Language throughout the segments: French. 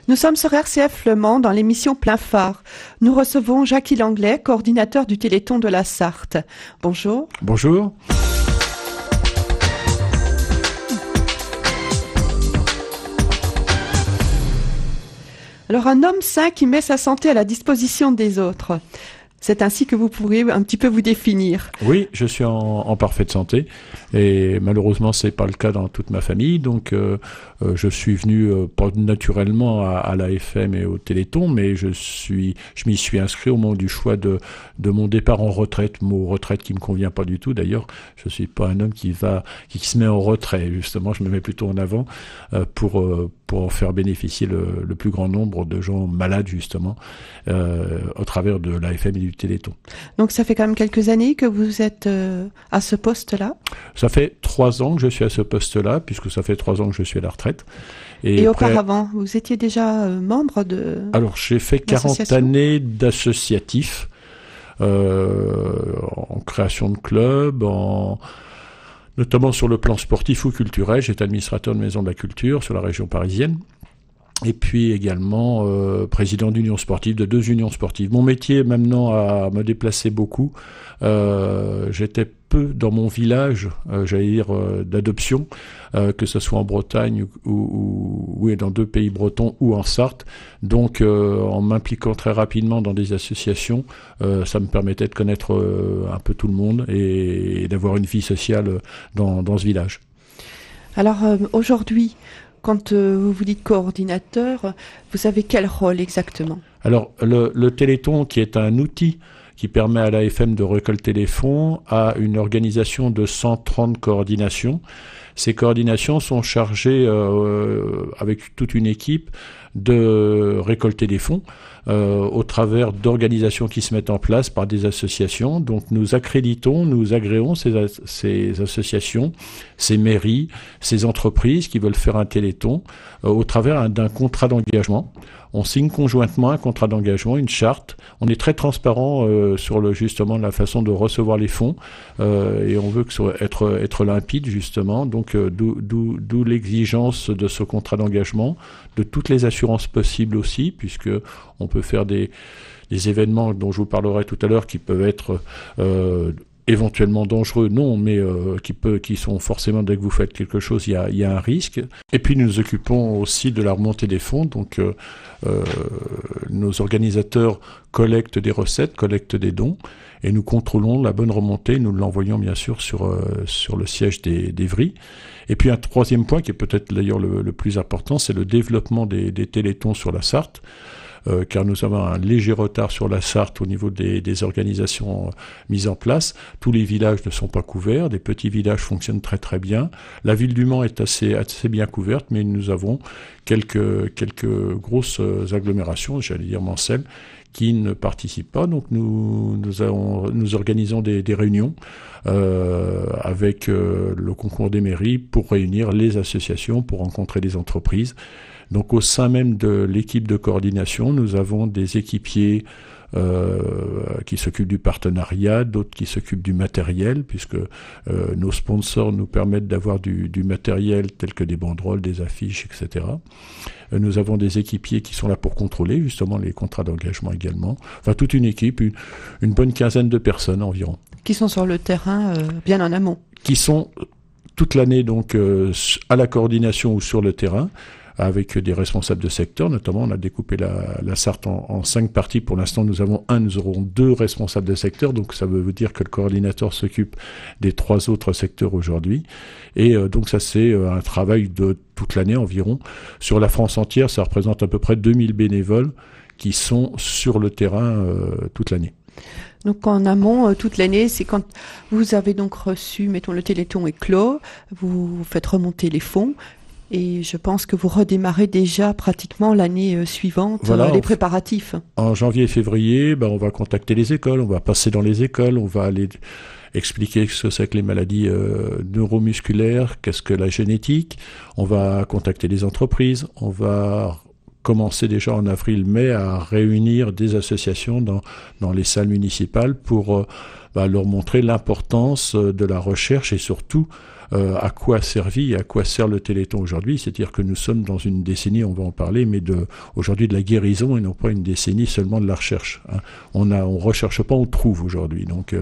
Nous sommes sur RCF Le Mans dans l'émission Plein Phare. Nous recevons Jackie Langlais, coordinateur du Téléthon de la Sarthe. Bonjour. Bonjour. Alors, un homme sain qui met sa santé à la disposition des autres. C'est ainsi que vous pourriez un petit peu vous définir. Oui, je suis en parfaite santé et malheureusement c'est pas le cas dans toute ma famille. Donc je suis venu pas naturellement à l'AFM et au Téléthon, mais je m'y suis inscrit au moment du choix de mon départ en retraite. Mot retraite qui me convient pas du tout d'ailleurs. Je suis pas un homme qui se met en retrait. Justement, je me mets plutôt en avant pour en faire bénéficier le plus grand nombre de gens malades justement au travers de l'AFM et du Téléthon. Donc ça fait quand même quelques années que vous êtes à ce poste-là? Ça fait 3 ans que je suis à ce poste-là, puisque ça fait 3 ans que je suis à la retraite. Et auparavant, vous étiez déjà membre de... Alors j'ai fait 40 années d'associatif, en création de clubs, notamment sur le plan sportif ou culturel. J'étais administrateur de maison de la culture sur la région parisienne. Et puis également président d'union sportive, de 2 unions sportives. Mon métier maintenant à me déplacer beaucoup. J'étais peu dans mon village, j'allais dire d'adoption, que ce soit en Bretagne ou dans 2 pays bretons ou en Sarthe. Donc en m'impliquant très rapidement dans des associations, ça me permettait de connaître un peu tout le monde et d'avoir une vie sociale dans ce village. Alors aujourd'hui, quand vous vous dites coordinateur, vous avez quel rôle exactement? Alors, le Téléthon, qui est un outil qui permet à l'AFM de récolter les fonds, a une organisation de 130 coordinations. Ces coordinations sont chargées, avec toute une équipe, de récolter des fonds au travers d'organisations qui se mettent en place par des associations. Donc nous accréditons, nous agréons ces associations, ces mairies, ces entreprises qui veulent faire un Téléthon au travers d'un contrat d'engagement. On signe conjointement un contrat d'engagement, une charte. On est très transparent sur justement la façon de recevoir les fonds et on veut être limpide justement. Donc d'où l'exigence de ce contrat d'engagement, de toutes les assurances possibles aussi, puisque on peut faire des événements dont je vous parlerai tout à l'heure qui peuvent être éventuellement dangereux, non, mais qui sont forcément, dès que vous faites quelque chose, il y a un risque. Et puis nous nous occupons aussi de la remontée des fonds, donc nos organisateurs collectent des recettes, collectent des dons, et nous contrôlons la bonne remontée, nous l'envoyons bien sûr sur le siège d'Évry. Et puis un troisième point, qui est peut-être d'ailleurs le plus important, c'est le développement des téléthons sur la Sarthe. Car nous avons un léger retard sur la Sarthe au niveau des organisations mises en place. Tous les villages ne sont pas couverts, des petits villages fonctionnent très très bien. La ville du Mans est assez bien couverte, mais nous avons quelques grosses agglomérations, j'allais dire Mancelles, qui ne participent pas. Donc nous organisons des réunions avec le concours des mairies pour réunir les associations, pour rencontrer les entreprises. Donc au sein même de l'équipe de coordination, nous avons des équipiers qui s'occupent du partenariat, d'autres qui s'occupent du matériel, puisque nos sponsors nous permettent d'avoir du matériel tel que des banderoles, des affiches, etc. Nous avons des équipiers qui sont là pour contrôler justement les contrats d'engagement également. Enfin, toute une équipe, une bonne quinzaine de personnes environ. Qui sont sur le terrain bien en amont. Qui sont toute l'année donc à la coordination ou sur le terrain, avec des responsables de secteur. Notamment, on a découpé la Sarthe en 5 parties. Pour l'instant, nous aurons 2 responsables de secteur. Donc, ça veut dire que le coordinateur s'occupe des 3 autres secteurs aujourd'hui. Et donc, ça, c'est un travail de toute l'année environ. Sur la France entière, ça représente à peu près 2000 bénévoles qui sont sur le terrain toute l'année. Donc en amont, toute l'année, c'est quand vous avez donc reçu, mettons le Téléthon est clos, vous faites remonter les fonds. Et je pense que vous redémarrez déjà pratiquement l'année suivante, voilà, les préparatifs. En janvier et février, on va contacter les écoles, on va passer dans les écoles, on va aller expliquer ce que c'est que les maladies neuromusculaires, qu'est-ce que la génétique. On va contacter les entreprises, on va commencer déjà en avril-mai à réunir des associations dans les salles municipales pour leur montrer l'importance de la recherche et surtout à quoi a servi et à quoi sert le Téléthon aujourd'hui. C'est-à-dire que nous sommes dans une décennie, on va en parler, mais aujourd'hui de la guérison et non pas une décennie seulement de la recherche. Hein. On recherche pas, on trouve aujourd'hui. Donc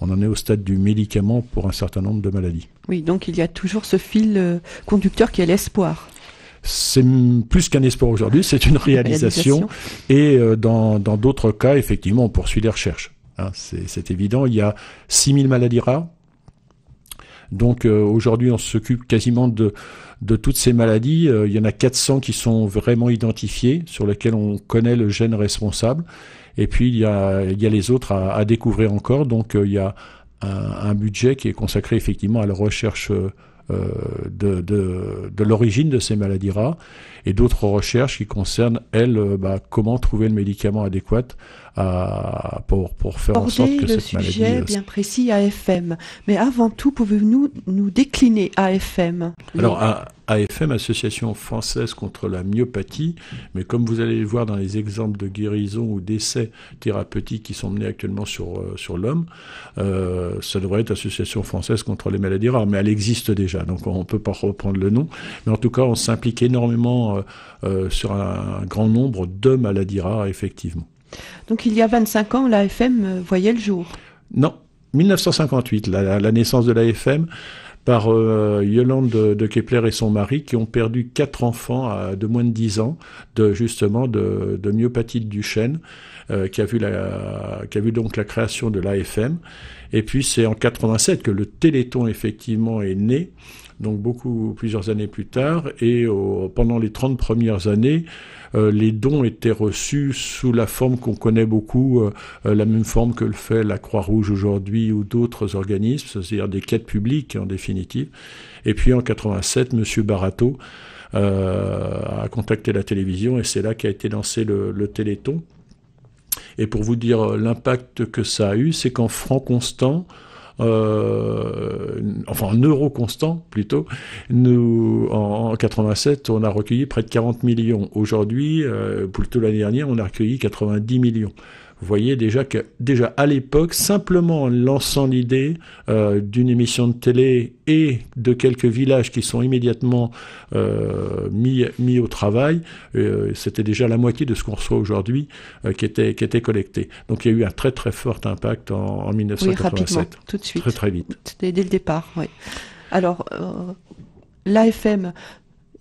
on en est au stade du médicament pour un certain nombre de maladies. Oui, donc il y a toujours ce fil conducteur qui est l'espoir. C'est plus qu'un espoir aujourd'hui, c'est une réalisation. Et dans d'autres cas, effectivement, on poursuit les recherches. Hein, c'est évident. Il y a 6000 maladies rares. Donc aujourd'hui, on s'occupe quasiment de toutes ces maladies. Il y en a 400 qui sont vraiment identifiées, sur lesquelles on connaît le gène responsable. Et puis il y a les autres à découvrir encore. Donc il y a un budget qui est consacré effectivement à la recherche de l'origine de ces maladies rares, et d'autres recherches qui concernent, elles, comment trouver le médicament adéquat pour faire en sorte que cette maladie... le sujet bien précis AFM. Mais avant tout, pouvez-vous nous décliner AFM? Alors, AFM, Association française contre la myopathie, mais comme vous allez le voir dans les exemples de guérison ou d'essais thérapeutiques qui sont menés actuellement sur l'homme, ça devrait être Association française contre les maladies rares, mais elle existe déjà, donc on ne peut pas reprendre le nom. Mais en tout cas, on s'implique énormément sur un grand nombre de maladies rares, effectivement. Donc il y a 25 ans, l'AFM voyait le jour? Non, 1958, la naissance de l'AFM, par Yolande de Kepler et son mari, qui ont perdu 4 enfants de moins de 10 ans de myopathie de Duchenne, qui a vu donc la création de l'AFM. Et puis c'est en 87 que le Téléthon effectivement est né, donc plusieurs années plus tard, et pendant les 30 premières années, les dons étaient reçus sous la forme qu'on connaît beaucoup, la même forme que le fait la Croix-Rouge aujourd'hui ou d'autres organismes, c'est-à-dire des quêtes publiques en définitive. Et puis en 87, M. Barato a contacté la télévision, et c'est là qu'a été lancé le Téléthon. Et pour vous dire l'impact que ça a eu, c'est qu'en francs constants, en euros constants plutôt, nous, en 87, on a recueilli près de 40 millions. Aujourd'hui, plutôt l'année dernière, on a recueilli 90 millions. Vous voyez déjà à l'époque, simplement en lançant l'idée d'une émission de télé et de quelques villages qui sont immédiatement mis au travail, c'était déjà la moitié de ce qu'on reçoit aujourd'hui qui était collecté. Donc il y a eu un très très fort impact en 1987. Oui, rapidement, tout de suite. Très très vite. Dès le départ, oui. Alors, l'AFM,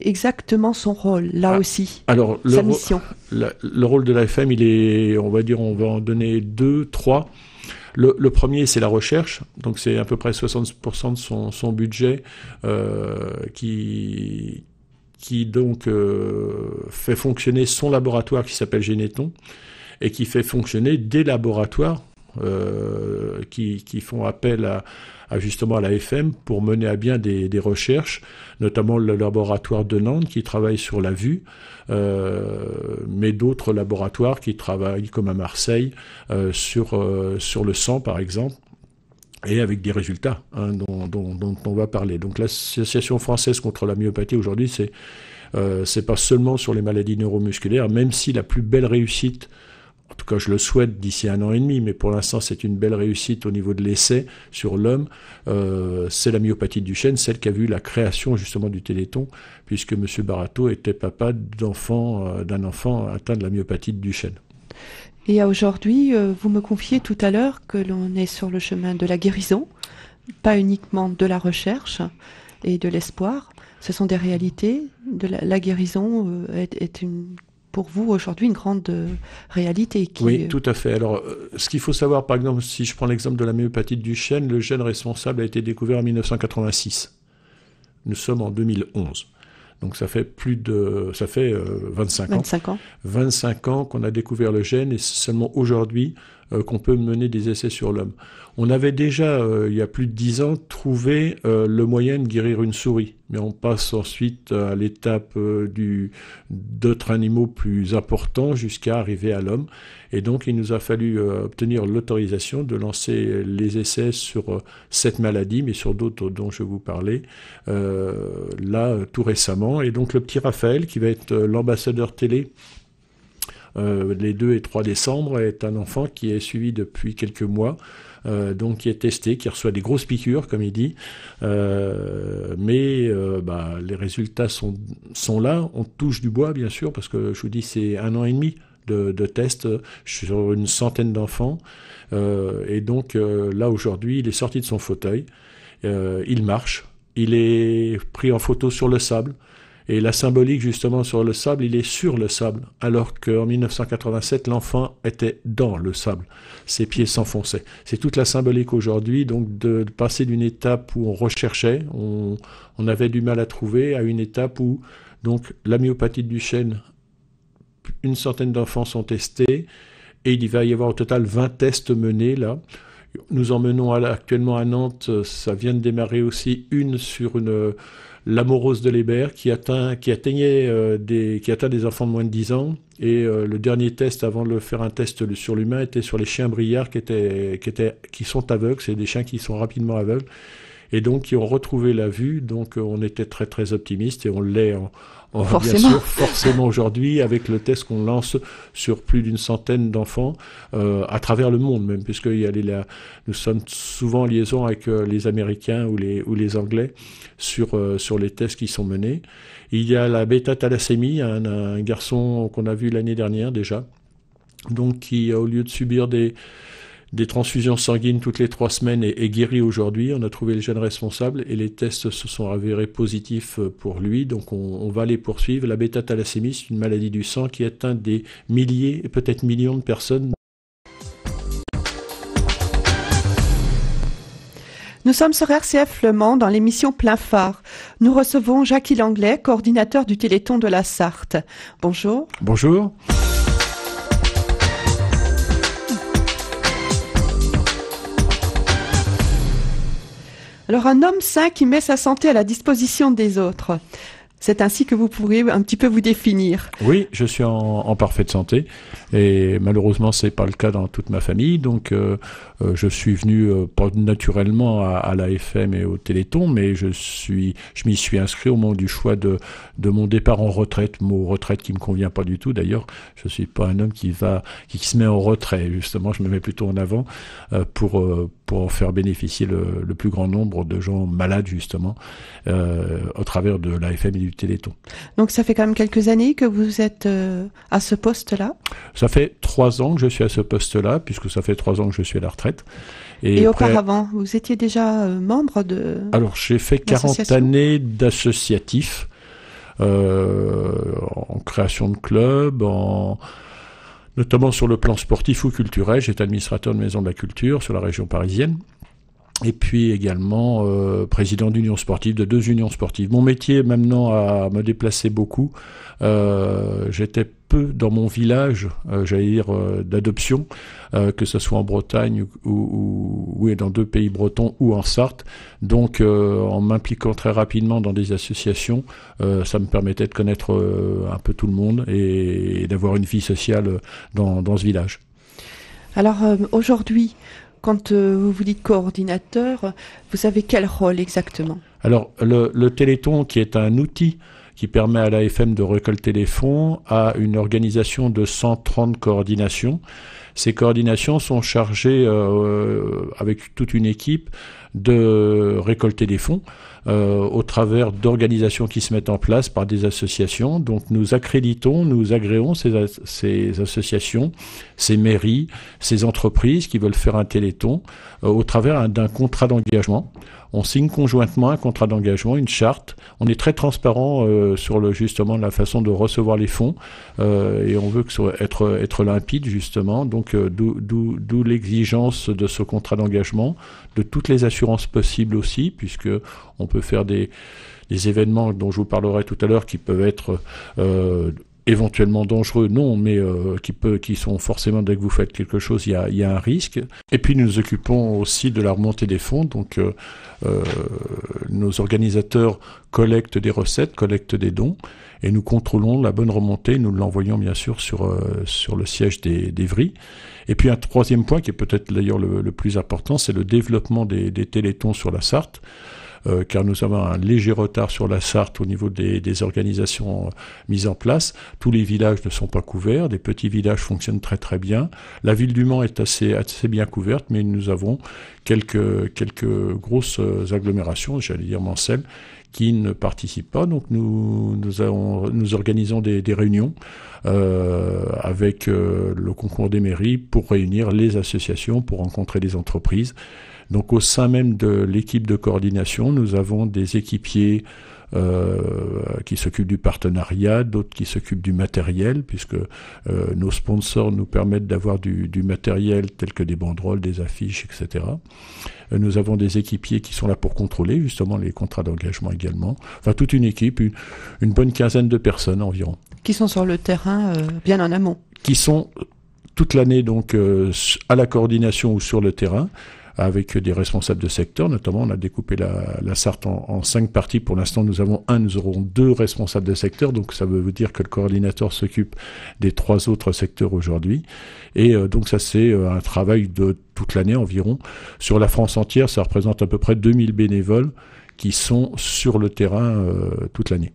exactement son rôle, là aussi, alors, sa mission. Le rôle de l'AFM, on va en donner 2, 3. Le premier, c'est la recherche, donc c'est à peu près 60% de son budget qui donc fait fonctionner son laboratoire qui s'appelle Généton, et qui fait fonctionner des laboratoires qui font appel justement à l'AFM pour mener à bien des recherches, notamment le laboratoire de Nantes qui travaille sur la vue, mais d'autres laboratoires qui travaillent, comme à Marseille, sur le sang par exemple, et avec des résultats dont on va parler. Donc l'Association française contre la myopathie aujourd'hui, c'est pas seulement sur les maladies neuromusculaires, même si la plus belle réussite, en tout cas je le souhaite d'ici 1 an et demi, mais pour l'instant c'est une belle réussite au niveau de l'essai sur l'homme, c'est la myopathie de Duchenne, celle qui a vu la création justement du Téléthon, puisque M. Barato était papa d'un enfant atteint de la myopathie de Duchenne. Et aujourd'hui, vous me confiez tout à l'heure que l'on est sur le chemin de la guérison, pas uniquement de la recherche et de l'espoir, ce sont des réalités. La guérison est pour vous aujourd'hui une grande réalité. Oui, tout à fait. Alors, ce qu'il faut savoir, par exemple, si je prends l'exemple de la myopathie de Duchenne, le gène responsable a été découvert en 1986. Nous sommes en 2011. Donc ça fait 25 ans. 25 ans. 25 ans qu'on a découvert le gène, et c'est seulement aujourd'hui qu'on peut mener des essais sur l'homme. On avait déjà, il y a plus de 10 ans, trouvé le moyen de guérir une souris. Mais on passe ensuite à l'étape d'autres animaux plus importants jusqu'à arriver à l'homme. Et donc il nous a fallu obtenir l'autorisation de lancer les essais sur cette maladie, mais sur d'autres dont je vous parlais, tout récemment. Et donc le petit Raphaël, qui va être l'ambassadeur télé les 2 et 3 décembre, est un enfant qui est suivi depuis quelques mois. Donc qui est testé, qui reçoit des grosses piqûres, comme il dit, mais les résultats sont là. On touche du bois, bien sûr, parce que je vous dis, c'est 1 an et demi de tests sur une centaine d'enfants. Et donc là, aujourd'hui, il est sorti de son fauteuil, il marche, il est pris en photo sur le sable. Et la symbolique, justement, sur le sable, il est sur le sable, alors qu'en 1987, l'enfant était dans le sable. Ses pieds s'enfonçaient. C'est toute la symbolique aujourd'hui, donc de passer d'une étape où on recherchait, on avait du mal à trouver, à une étape où, donc, la myopathie de Duchenne, une centaine d'enfants sont testés, et il va y avoir au total 20 tests menés, là. Nous en menons actuellement à Nantes, ça vient de démarrer aussi une sur l'amorose de l'Hébert qui atteint des enfants de moins de 10 ans. Et le dernier test, avant de faire un test sur l'humain, était sur les chiens briards qui sont aveugles. C'est des chiens qui sont rapidement aveugles et donc qui ont retrouvé la vue. Donc on était très très optimiste et on l'est bien sûr forcément aujourd'hui avec le test qu'on lance sur plus d'une centaine d'enfants à travers le monde même, puisque nous sommes souvent en liaison avec les Américains ou les Anglais sur les tests qui sont menés. Il y a la bêta-thalassémie, un garçon qu'on a vu l'année dernière déjà, donc qui au lieu de subir des transfusions sanguines toutes les 3 semaines est guéri aujourd'hui. On a trouvé le gène responsable et les tests se sont avérés positifs pour lui. Donc on va les poursuivre. La bêta-thalassémie, c'est une maladie du sang qui atteint des milliers et peut-être millions de personnes. Nous sommes sur RCF Le Mans dans l'émission Plein Phare. Nous recevons Jackie Langlais, coordinateur du Téléthon de la Sarthe. Bonjour. Bonjour. Alors, un homme sain qui met sa santé à la disposition des autres. C'est ainsi que vous pourriez un petit peu vous définir. Oui, je suis en parfaite santé et malheureusement c'est pas le cas dans toute ma famille. Donc je suis venu pas naturellement à l'AFM et au Téléthon, mais je m'y suis inscrit au moment du choix de mon départ en retraite, mot retraite qui me convient pas du tout d'ailleurs. Je suis pas un homme qui se met en retrait, justement, je me mets plutôt en avant pour en faire bénéficier le plus grand nombre de gens malades justement au travers de l'AFM et du Téléthon. Donc ça fait quand même quelques années que vous êtes à ce poste-là? Ça fait 3 ans que je suis à ce poste-là, puisque ça fait 3 ans que je suis à la retraite. Et auparavant, vous étiez déjà membre de... Alors j'ai fait 40 années d'associatif, en création de clubs, notamment sur le plan sportif ou culturel. J'étais administrateur de maison de la culture sur la région parisienne. Et puis également président d'union sportive, de 2 unions sportives. Mon métier maintenant à me déplacer beaucoup. J'étais peu dans mon village, j'allais dire d'adoption, que ce soit en Bretagne ou dans 2 pays bretons ou en Sarthe. Donc en m'impliquant très rapidement dans des associations, ça me permettait de connaître un peu tout le monde et d'avoir une vie sociale dans ce village. Alors aujourd'hui, quand vous vous dites coordinateur, vous avez quel rôle exactement? Alors, le Téléthon, qui est un outil qui permet à l'AFM de récolter les fonds, a une organisation de 130 coordinations. Ces coordinations sont chargées, avec toute une équipe, de récolter des fonds au travers d'organisations qui se mettent en place par des associations. Donc nous accréditons, nous agréons ces associations, ces mairies, ces entreprises qui veulent faire un téléthon au travers d'un contrat d'engagement. On signe conjointement un contrat d'engagement, une charte. On est très transparent sur justement la façon de recevoir les fonds et on veut être limpide justement. Donc d'où l'exigence de ce contrat d'engagement, de toutes les assurances possibles aussi, puisque on peut faire des événements dont je vous parlerai tout à l'heure qui peuvent être éventuellement dangereux, non, mais qui sont forcément, dès que vous faites quelque chose, il y a un risque. Et puis nous nous occupons aussi de la remontée des fonds, donc nos organisateurs collectent des recettes, collectent des dons, et nous contrôlons la bonne remontée, nous l'envoyons bien sûr sur le siège d'Évry. Et puis un troisième point qui est peut-être d'ailleurs le plus important, c'est le développement des téléthons sur la Sarthe. car nous avons un léger retard sur la Sarthe au niveau des organisations mises en place. Tous les villages ne sont pas couverts, des petits villages fonctionnent très très bien. La ville du Mans est assez bien couverte, mais nous avons quelques grosses agglomérations, j'allais dire Mancelles, qui ne participent pas. Donc nous organisons des réunions avec le concours des mairies pour réunir les associations, pour rencontrer les entreprises. Donc au sein même de l'équipe de coordination, nous avons des équipiers qui s'occupent du partenariat, d'autres qui s'occupent du matériel, puisque nos sponsors nous permettent d'avoir du matériel tel que des banderoles, des affiches, etc. Nous avons des équipiers qui sont là pour contrôler justement les contrats d'engagement également. Enfin, toute une équipe, une bonne quinzaine de personnes environ. Qui sont sur le terrain bien en amont. Qui sont toute l'année donc à la coordination ou sur le terrain, avec des responsables de secteur. Notamment, on a découpé la Sarthe en 5 parties. Pour l'instant, nous aurons 2 responsables de secteur. Donc, ça veut dire que le coordinateur s'occupe des 3 autres secteurs aujourd'hui. Et donc, ça, c'est un travail de toute l'année environ. Sur la France entière, ça représente à peu près 2000 bénévoles qui sont sur le terrain toute l'année.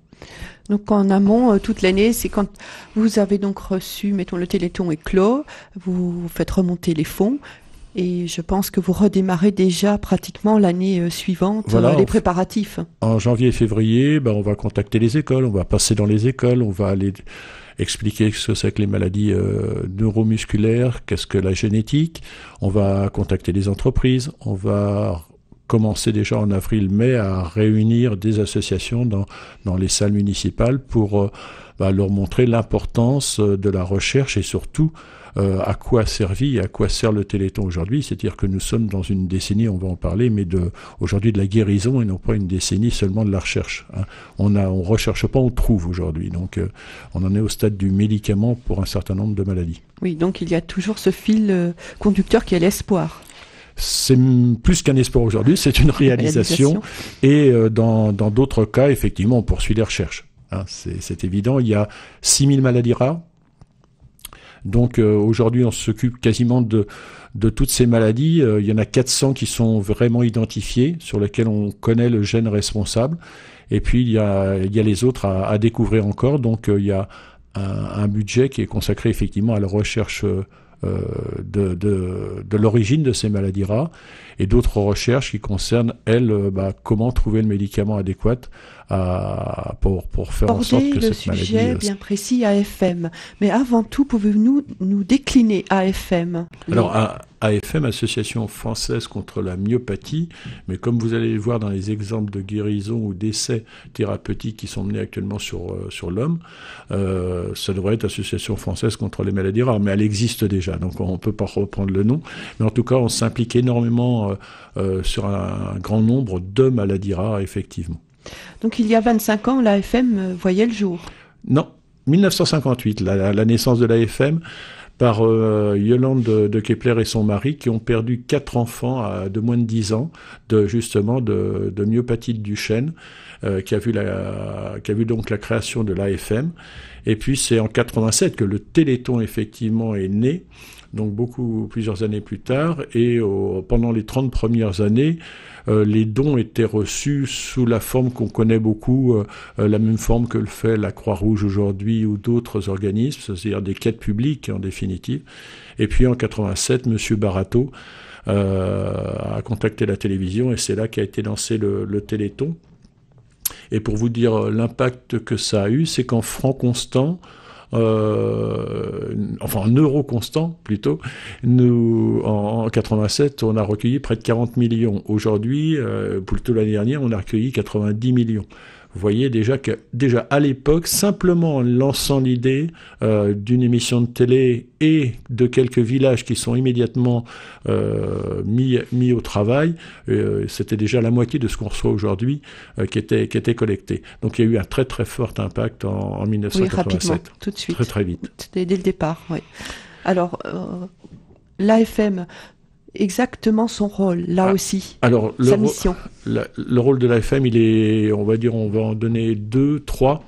Donc en amont, toute l'année, c'est quand vous avez donc reçu, mettons le Téléthon est clos, vous faites remonter les fonds. Et je pense que vous redémarrez déjà pratiquement l'année suivante, voilà, les préparatifs. En janvier et février, on va contacter les écoles, on va passer dans les écoles, on va aller expliquer ce que c'est que les maladies neuromusculaires, qu'est-ce que la génétique. On va contacter les entreprises, on va commencer déjà en avril-mai à réunir des associations dans les salles municipales pour leur montrer l'importance de la recherche et surtout à quoi a servi et à quoi sert le Téléthon aujourd'hui. C'est-à-dire que nous sommes dans une décennie, on va en parler, mais aujourd'hui de la guérison et non pas une décennie seulement de la recherche. Hein. On recherche pas, on trouve aujourd'hui. Donc on en est au stade du médicament pour un certain nombre de maladies. Oui, donc il y a toujours ce fil conducteur qui est l'espoir. C'est plus qu'un espoir aujourd'hui, c'est une réalisation. Et dans d'autres cas, effectivement, on poursuit les recherches. Hein, c'est évident. Il y a 6000 maladies rares. Donc aujourd'hui, on s'occupe quasiment de toutes ces maladies. Il y en a 400 qui sont vraiment identifiées, sur lesquelles on connaît le gène responsable. Et puis il y a les autres à découvrir encore. Donc il y a un budget qui est consacré effectivement à la recherche de l'origine de ces maladies rares et d'autres recherches qui concernent, elles, comment trouver le médicament adéquat pour faire en sorte que cette maladie... le sujet bien précis AFM. Mais avant tout, pouvez-vous nous décliner AFM? Alors, AFM, Association française contre la myopathie, mais comme vous allez le voir dans les exemples de guérison ou d'essais thérapeutiques qui sont menés actuellement sur l'homme, ça devrait être Association française contre les maladies rares, mais elle existe déjà, donc on ne peut pas reprendre le nom. Mais en tout cas, on s'implique énormément sur un grand nombre de maladies rares, effectivement. Donc il y a 25 ans, l'AFM voyait le jour? Non, 1958, la naissance de l'AFM par Yolande de Kepler et son mari qui ont perdu 4 enfants de moins de 10 ans de myopathie de Duchenne, qui a vu donc la création de l'AFM. Et puis c'est en 87 que le Téléthon effectivement est né, donc plusieurs années plus tard, et pendant les 30 premières années, les dons étaient reçus sous la forme qu'on connaît beaucoup, la même forme que le fait la Croix-Rouge aujourd'hui ou d'autres organismes, c'est-à-dire des quêtes publiques en définitive. Et puis en 87, M. Barato a contacté la télévision et c'est là qu'a été lancé le Téléthon. Et pour vous dire l'impact que ça a eu, c'est qu'en francs constants, en euros constants plutôt, nous, en 87, on a recueilli près de 40 millions. Aujourd'hui, plutôt l'année dernière, on a recueilli 90 millions. Vous voyez déjà à l'époque, simplement en lançant l'idée d'une émission de télé et de quelques villages qui sont immédiatement mis au travail, c'était déjà la moitié de ce qu'on reçoit aujourd'hui qui était collecté. Donc il y a eu un très très fort impact en 1987. Oui, rapidement, tout de suite. Très très vite. C'était dès le départ, oui. Alors, l'AFM, exactement son rôle, là aussi, alors, sa mission. Le rôle de l'AFM, on va en donner 2, 3.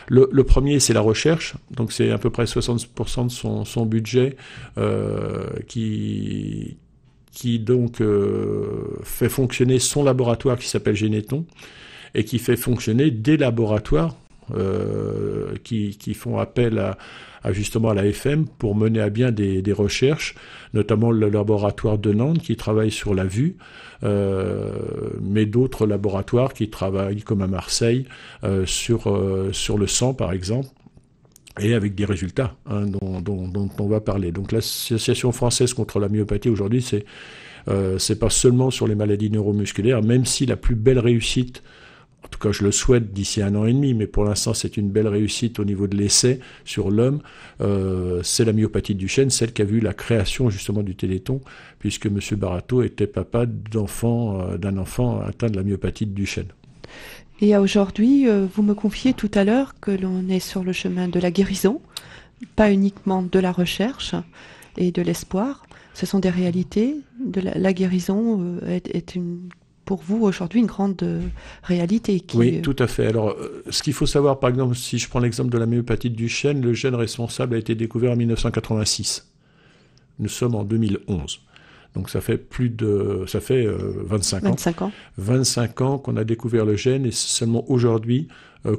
Le premier, c'est la recherche, donc c'est à peu près 60% de son budget qui qui donc fait fonctionner son laboratoire qui s'appelle Généton et qui fait fonctionner des laboratoires qui font appel justement à l'AFM pour mener à bien des recherches, notamment le laboratoire de Nantes qui travaille sur la vue, mais d'autres laboratoires qui travaillent comme à Marseille sur le sang par exemple, et avec des résultats dont on va parler. Donc l'Association française contre la myopathie aujourd'hui, c'est pas seulement sur les maladies neuromusculaires, même si la plus belle réussite, en tout cas je le souhaite d'ici 1 an et demi, mais pour l'instant c'est une belle réussite au niveau de l'essai sur l'homme, c'est la myopathie de Duchenne, celle qui a vu la création justement du Téléthon, puisque M. Barato était papa d'un enfant atteint de la myopathie de Duchenne. Et aujourd'hui, vous me confiez tout à l'heure que l'on est sur le chemin de la guérison, pas uniquement de la recherche et de l'espoir. Ce sont des réalités. La guérison est pour vous aujourd'hui une grande réalité. Oui, tout à fait. Alors, ce qu'il faut savoir, par exemple, si je prends l'exemple de la myopathie de Duchenne, le gène responsable a été découvert en 1986. Nous sommes en 2011. Donc ça fait 25 ans. 25 ans qu'on a découvert le gène et c'est seulement aujourd'hui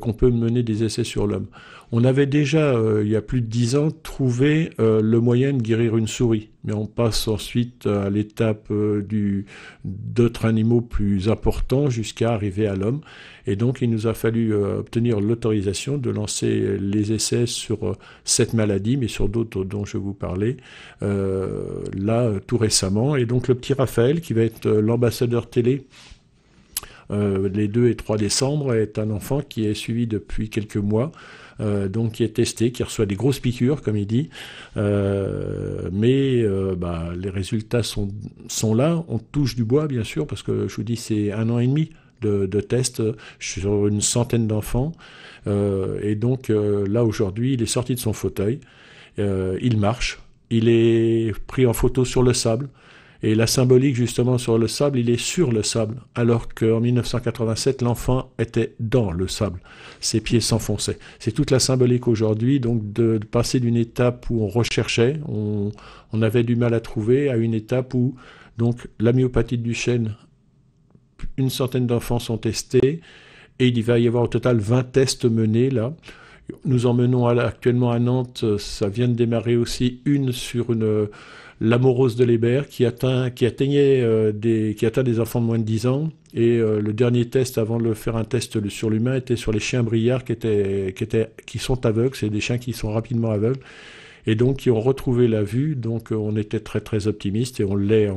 qu'on peut mener des essais sur l'homme. On avait déjà, il y a plus de 10 ans, trouvé le moyen de guérir une souris. Mais on passe ensuite à l'étape d'autres animaux plus importants jusqu'à arriver à l'homme. Et donc il nous a fallu obtenir l'autorisation de lancer les essais sur cette maladie, mais sur d'autres dont je vous parlais, là tout récemment. Et donc le petit Raphaël, qui va être l'ambassadeur télé les 2 et 3 décembre, est un enfant qui est suivi depuis quelques mois, donc qui est testé, qui reçoit des grosses piqûres, comme il dit, mais les résultats sont là. On touche du bois, bien sûr, parce que je vous dis, c'est 1 an et demi de tests sur une centaine d'enfants, et donc là aujourd'hui, il est sorti de son fauteuil, il marche, il est pris en photo sur le sable. Et la symbolique, justement, sur le sable, il est sur le sable, alors qu'en 1987, l'enfant était dans le sable. Ses pieds s'enfonçaient. C'est toute la symbolique aujourd'hui, donc de passer d'une étape où on recherchait, on avait du mal à trouver, à une étape où, donc, la myopathie de Duchenne, une centaine d'enfants sont testés, et il va y avoir au total 20 tests menés, là. Nous en menons actuellement à Nantes, ça vient de démarrer aussi une sur l'amorose de l'Hébert qui atteint des enfants de moins de 10 ans. Et le dernier test, avant de faire un test sur l'humain, était sur les chiens briards qui sont aveugles. C'est des chiens qui sont rapidement aveugles et donc qui ont retrouvé la vue. Donc on était très très optimiste et on l'est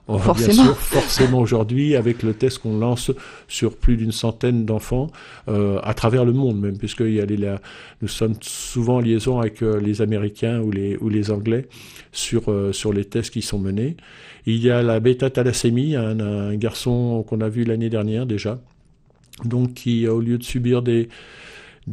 bien sûr forcément aujourd'hui avec le test qu'on lance sur plus d'une centaine d'enfants à travers le monde même, puisque nous sommes souvent en liaison avec les Américains ou les Anglais sur les tests qui sont menés. Il y a la bêta-thalassémie, un garçon qu'on a vu l'année dernière déjà, donc qui au lieu de subir des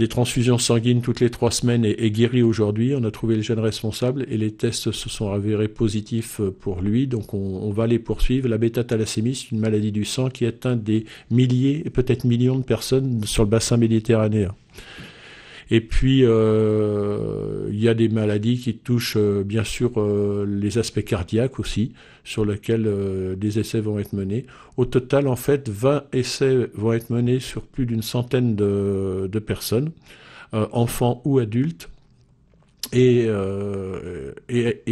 transfusions sanguines toutes les 3 semaines est guéri aujourd'hui. On a trouvé le gène responsable et les tests se sont avérés positifs pour lui. Donc on va les poursuivre. La bêta-thalassémie, c'est une maladie du sang qui atteint des milliers et peut-être millions de personnes sur le bassin méditerranéen. Et puis, il y a des maladies qui touchent bien sûr les aspects cardiaques aussi, sur lesquels des essais vont être menés. Au total, en fait, 20 essais vont être menés sur plus d'une centaine de personnes, enfants ou adultes, et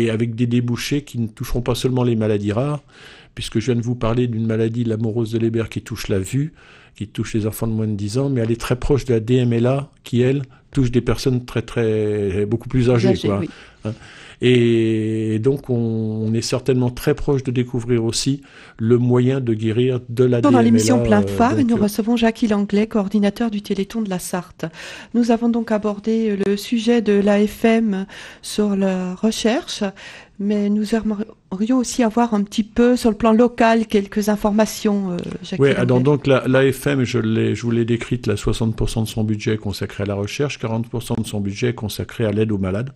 avec des débouchés qui ne toucheront pas seulement les maladies rares, puisque je viens de vous parler d'une maladie, l'amorose de l'Hébert, qui touche la vue, qui touche les enfants de moins de 10 ans, mais elle est très proche de la DMLA, qui, elle, touche des personnes beaucoup plus âgées. Quoi. Oui. Et donc, on est certainement très proche de découvrir aussi le moyen de guérir de la DMLA. Dans l'émission Plein de Phare, nous recevons Jackie Langlais, coordinateur du Téléthon de la Sarthe. Nous avons donc abordé le sujet de l'AFM sur la recherche, mais nous aimerions aussi avoir un petit peu, sur le plan local, quelques informations, Jackie Langlais. Oui, donc l'AFM, je vous l'ai décrite, 60% de son budget est consacré à la recherche, 40% de son budget est consacré à l'aide aux malades.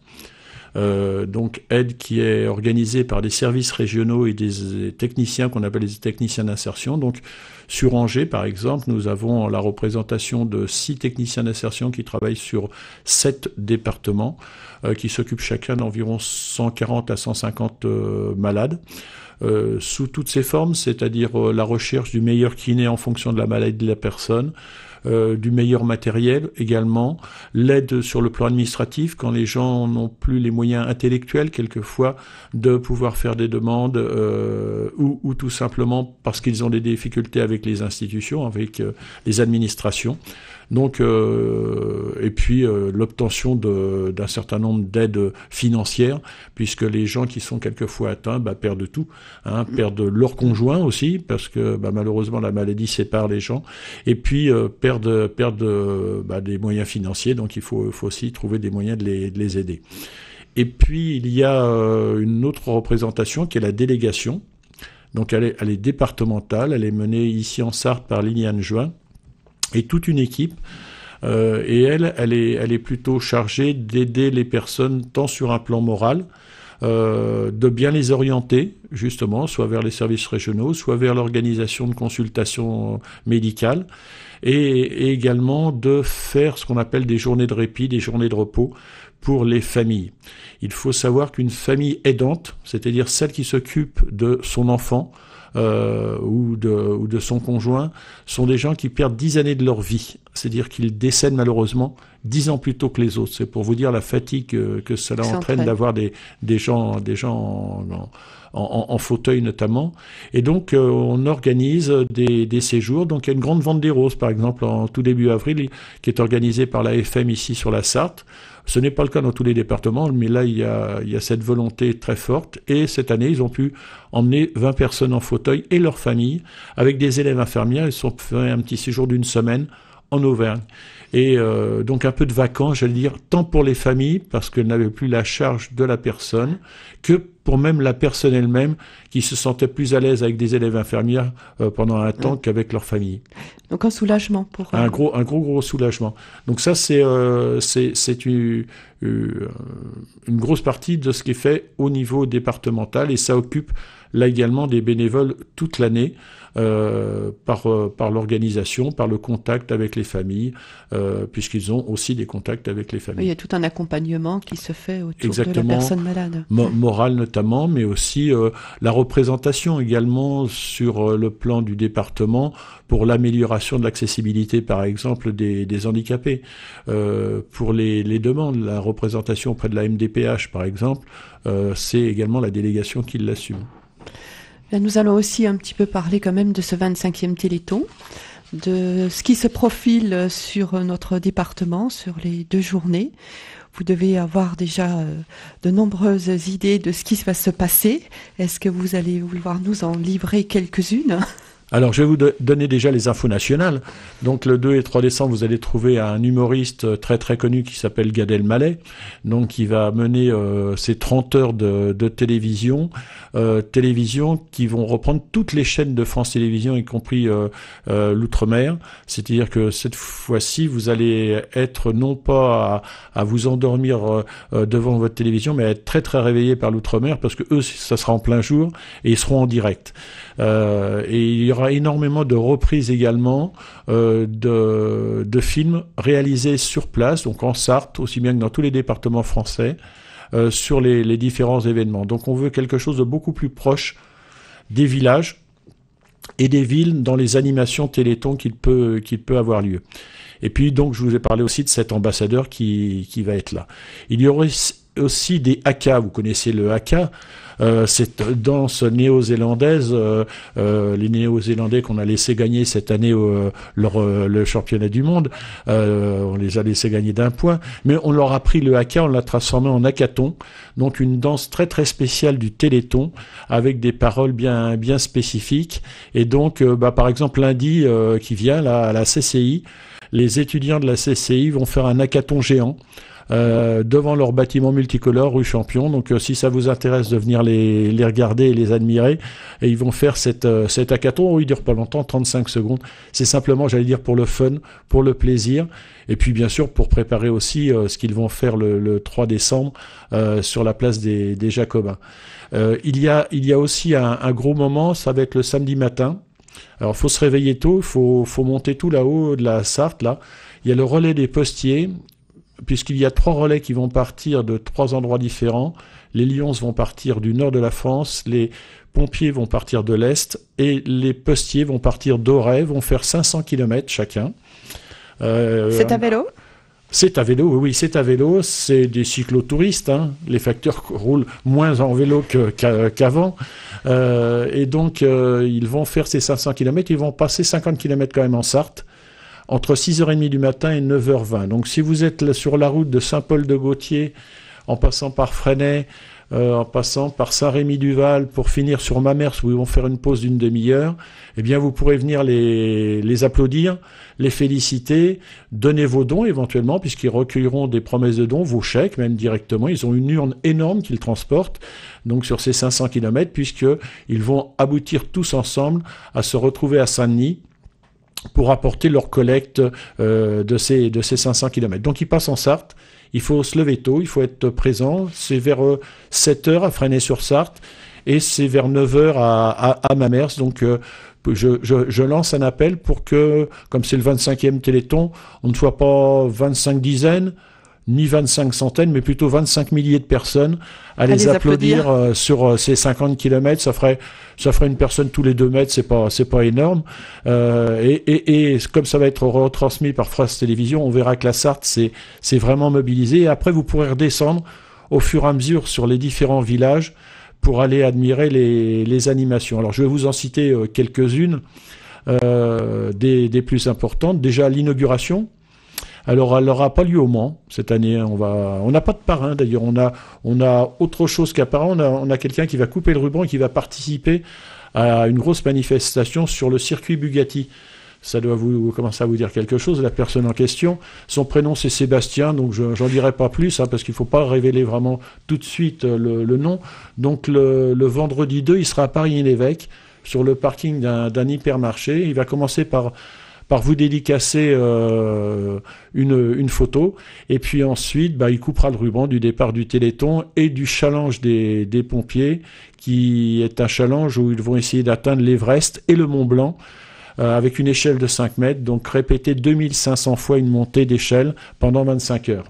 donc aide qui est organisée par des services régionaux et des techniciens qu'on appelle les techniciens d'insertion. Donc sur Angers, par exemple, nous avons la représentation de 6 techniciens d'insertion qui travaillent sur 7 départements, qui s'occupent chacun d'environ 140 à 150 malades. Sous toutes ses formes, c'est-à-dire la recherche du meilleur kiné en fonction de la maladie de la personne, du meilleur matériel également, l'aide sur le plan administratif quand les gens n'ont plus les moyens intellectuels quelquefois de pouvoir faire des demandes ou tout simplement parce qu'ils ont des difficultés avec les institutions, avec les administrations. Donc, et puis l'obtention d'un certain nombre d'aides financières, puisque les gens qui sont quelquefois atteints perdent tout, perdent leur conjoint aussi, parce que malheureusement la maladie sépare les gens, et puis perdent des moyens financiers, donc il faut aussi trouver des moyens de les aider. Et puis il y a une autre représentation qui est la délégation. Donc elle est départementale, elle est menée ici en Sarthe par Liliane Join, et toute une équipe, et elle est plutôt chargée d'aider les personnes tant sur un plan moral, de bien les orienter, justement, soit vers les services régionaux, soit vers l'organisation de consultations médicales, et également de faire ce qu'on appelle des journées de répit, des journées de repos pour les familles. Il faut savoir qu'une famille aidante, c'est-à-dire celle qui s'occupe de son enfant, ou de son conjoint, sont des gens qui perdent 10 années de leur vie. C'est-à-dire qu'ils décèdent malheureusement 10 ans plus tôt que les autres. C'est pour vous dire la fatigue que cela entraîne d'avoir des gens en fauteuil notamment. Et donc on organise des séjours. Donc il y a une grande vente des roses par exemple en tout début avril qui est organisée par l'AFM ici sur la Sarthe. Ce n'est pas le cas dans tous les départements, mais là il y a cette volonté très forte. Et cette année ils ont pu emmener 20 personnes en fauteuil et leurs familles avec des élèves infirmières. Ils se sont fait un petit séjour d'une semaine en Auvergne. Et donc un peu de vacances, j'allais dire, tant pour les familles, parce qu'elles n'avaient plus la charge de la personne, que pour même la personne elle-même, qui se sentait plus à l'aise avec des élèves infirmières pendant un temps qu'avec leur famille. Donc un soulagement pour... Un gros soulagement. Donc ça, c'est une grosse partie de ce qui est fait au niveau départemental, et ça occupe là également des bénévoles toute l'année, par l'organisation, par le contact avec les familles, puisqu'ils ont aussi des contacts avec les familles. Il y a tout un accompagnement qui se fait autour Exactement, de la personne malade. Morale notamment, mais aussi la représentation également sur le plan du département pour l'amélioration de l'accessibilité, par exemple, des handicapés. Pour les demandes, la représentation auprès de la MDPH, par exemple, c'est également la délégation qui l'assume. Là, nous allons aussi un petit peu parler quand même de ce 25e Téléthon, de ce qui se profile sur notre département, sur les 2 journées. Vous devez avoir déjà de nombreuses idées de ce qui va se passer. Est-ce que vous allez vouloir nous en livrer quelques-unes ? Alors, je vais vous donner déjà les infos nationales. Donc, le 2 et 3 décembre, vous allez trouver un humoriste très très connu qui s'appelle Gad Elmaleh, donc qui va mener ses 30 heures de télévision qui vont reprendre toutes les chaînes de France Télévisions, y compris l'outre-mer. C'est-à-dire que cette fois-ci, vous allez être non pas à vous endormir devant votre télévision, mais à être très très réveillé par l'outre-mer, parce que eux, ça sera en plein jour et ils seront en direct. Et il y aura énormément de reprises également de films réalisés sur place, donc en Sarthe, aussi bien que dans tous les départements français, sur les différents événements. Donc on veut quelque chose de beaucoup plus proche des villages et des villes dans les animations Téléthon qu'il peut avoir lieu. Et puis donc je vous ai parlé aussi de cet ambassadeur qui va être là. Il y aurait aussi des haka, vous connaissez le haka, cette danse néo-zélandaise, les Néo-Zélandais qu'on a laissé gagner cette année le championnat du monde, on les a laissé gagner d'1 point, mais on leur a pris le haka, on l'a transformé en hakaton, donc une danse très très spéciale du Téléthon, avec des paroles bien spécifiques. Et donc par exemple lundi qui vient là, à la CCI, les étudiants de la CCI vont faire un hackathon géant devant leur bâtiment multicolore rue Champion. Donc si ça vous intéresse de venir les regarder et les admirer, et ils vont faire cet hackathon. Il dure pas longtemps, 35 secondes. C'est simplement, j'allais dire, pour le fun, pour le plaisir, et puis bien sûr pour préparer aussi ce qu'ils vont faire le 3 décembre sur la place des Jacobins. Il y a aussi un gros moment, ça va être le samedi matin. Alors, faut se réveiller tôt, faut monter tout là-haut de la Sarthe, là. Il y a le relais des postiers, puisqu'il y a 3 relais qui vont partir de 3 endroits différents. Les Lions vont partir du nord de la France, les pompiers vont partir de l'est, et les postiers vont partir d'Auray, vont faire 500 km chacun. C'est à vélo ? C'est à vélo, oui, c'est à vélo. C'est des cyclotouristes, hein. Les facteurs roulent moins en vélo qu'avant. Et donc, ils vont faire ces 500 km. Ils vont passer 50 km quand même en Sarthe, entre 6h30 du matin et 9h20. Donc, si vous êtes là sur la route de Saint-Paul-de-Gautier, en passant par Fresnay, en passant par Saint-Rémy-du-Val pour finir sur Mamers où ils vont faire une pause d'une demi-heure, eh bien vous pourrez venir les applaudir, les féliciter, donner vos dons éventuellement puisqu'ils recueilleront des promesses de dons, vos chèques même directement. Ils ont une urne énorme qu'ils transportent donc sur ces 500 km puisqu'ils vont aboutir tous ensemble à se retrouver à Saint-Denis pour apporter leur collecte de ces 500 km. Donc ils passent en Sarthe. Il faut se lever tôt, il faut être présent. C'est vers 7h à Fresnay-sur-Sarthe et c'est vers 9h à Mamers. Donc je lance un appel pour que, comme c'est le 25e Téléthon, on ne soit pas 25 dizaines, ni 25 centaines, mais plutôt 25 milliers de personnes à les applaudir sur ces 50 km. Ça ferait une personne tous les 2 mètres, c'est pas énorme. Et comme ça va être retransmis par France Télévisions, on verra que la Sarthe c'est vraiment mobilisé. Et après, vous pourrez redescendre au fur et à mesure sur les différents villages pour aller admirer les animations. Alors, je vais vous en citer quelques-unes des plus importantes. Déjà, l'inauguration. Alors, elle n'aura pas lieu au Mans cette année. On n'a pas de parrain d'ailleurs. On a autre chose qu'un parrain. On a quelqu'un qui va couper le ruban et qui va participer à une grosse manifestation sur le circuit Bugatti. Ça doit vous commencer à vous dire quelque chose. La personne en question, son prénom c'est Sébastien, donc j'en dirai pas plus parce qu'il faut pas révéler vraiment tout de suite le nom. Donc le vendredi 2, il sera à Paris-l'Évêque sur le parking d'un hypermarché. Il va commencer par vous dédicacer une photo, et puis ensuite il coupera le ruban du départ du Téléthon et du challenge des pompiers, qui est un challenge où ils vont essayer d'atteindre l'Everest et le Mont Blanc avec une échelle de 5 mètres, donc répéter 2500 fois une montée d'échelle pendant 25 heures.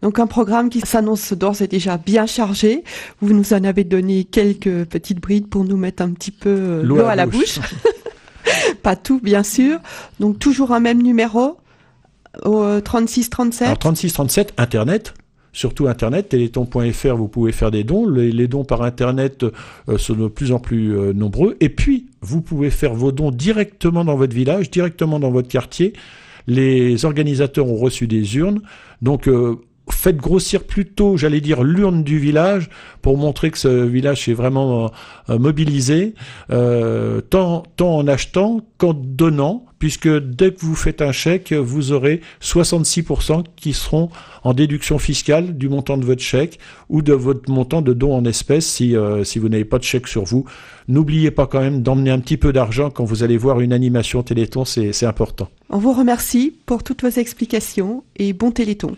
Donc un programme qui s'annonce d'ores et déjà bien chargé. Vous nous en avez donné quelques petites brides pour nous mettre un petit peu l'eau à la bouche. Pas tout, bien sûr. Donc, toujours un même numéro, au 36-37. Alors, 36-37, Internet. Surtout Internet, téléthon.fr, vous pouvez faire des dons. Les dons par Internet sont de plus en plus nombreux. Et puis, vous pouvez faire vos dons directement dans votre village, directement dans votre quartier. Les organisateurs ont reçu des urnes. Donc, faites grossir plutôt, j'allais dire, l'urne du village pour montrer que ce village est vraiment mobilisé, tant en achetant qu'en donnant, puisque dès que vous faites un chèque, vous aurez 66% qui seront en déduction fiscale du montant de votre chèque ou de votre montant de don en espèces si vous n'avez pas de chèque sur vous. N'oubliez pas quand même d'emmener un petit peu d'argent quand vous allez voir une animation Téléthon, c'est important. On vous remercie pour toutes vos explications et bon Téléthon.